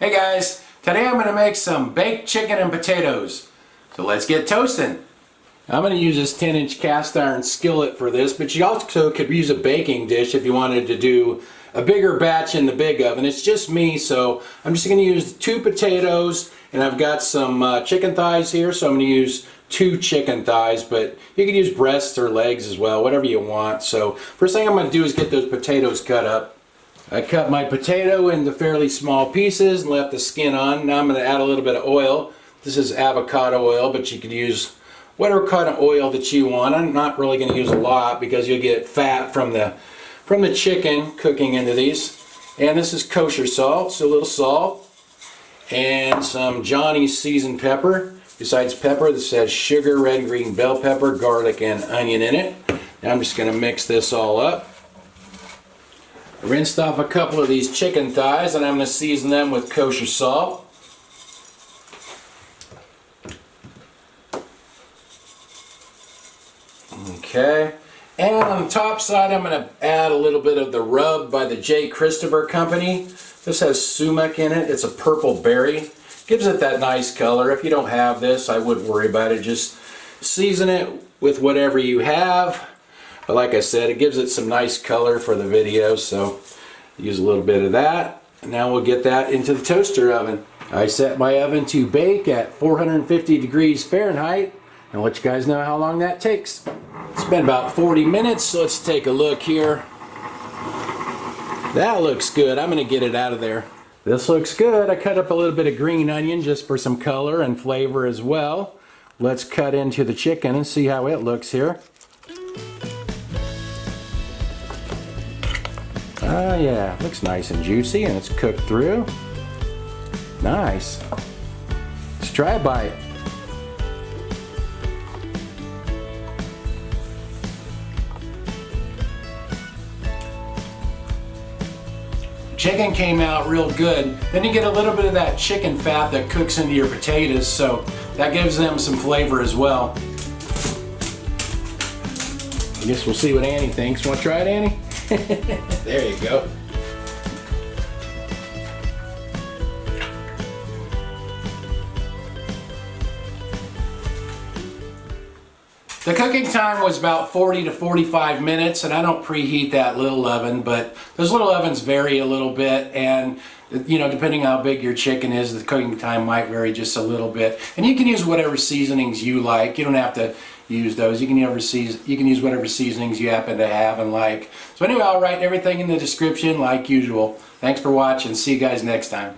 Hey guys, today I'm going to make some baked chicken and potatoes. So let's get toasting. I'm going to use this 10-inch cast iron skillet for this, but you also could use a baking dish if you wanted to do a bigger batch in the big oven. It's just me, so I'm just going to use 2 potatoes, and I've got some chicken thighs here, so I'm going to use 2 chicken thighs, but you can use breasts or legs as well, whatever you want. So first thing I'm going to do is get those potatoes cut up. I cut my potato into fairly small pieces and left the skin on. Now I'm going to add a little bit of oil. This is avocado oil, but you could use whatever kind of oil that you want. I'm not really going to use a lot because you'll get fat from the chicken cooking into these. And this is kosher salt, so a little salt and some Johnny's seasoned pepper. Besides pepper, this has sugar, red and green bell pepper, garlic and onion in it. Now I'm just going to mix this all up. I rinsed off a couple of these chicken thighs and I'm going to season them with kosher salt. Okay, and on the top side I'm going to add a little bit of the rub by the J. Christopher Company. This has sumac in it. It's a purple berry. Gives it that nice color. If you don't have this, I wouldn't worry about it. Just season it with whatever you have. But like I said, it gives it some nice color for the video, so use a little bit of that. And now we'll get that into the toaster oven. I set my oven to bake at 450 degrees Fahrenheit. And let you guys know how long that takes. It's been about 40 minutes, so let's take a look here. That looks good. I'm going to get it out of there. This looks good. I cut up a little bit of green onion just for some color and flavor as well. Let's cut into the chicken and see how it looks here. Oh yeah, looks nice and juicy and it's cooked through. Nice. Let's try a bite. Chicken came out real good. Then you get a little bit of that chicken fat that cooks into your potatoes, so that gives them some flavor as well. I guess we'll see what Annie thinks. Want to try it, Annie? There you go. The cooking time was about 40 to 45 minutes, and I don't preheat that little oven, but those little ovens vary a little bit, and you know, depending how big your chicken is, the cooking time might vary just a little bit. And you can use whatever seasonings you like. You don't have to use those. You can use whatever seasonings you happen to have and like. So anyway, I'll write everything in the description like usual. Thanks for watching. See you guys next time.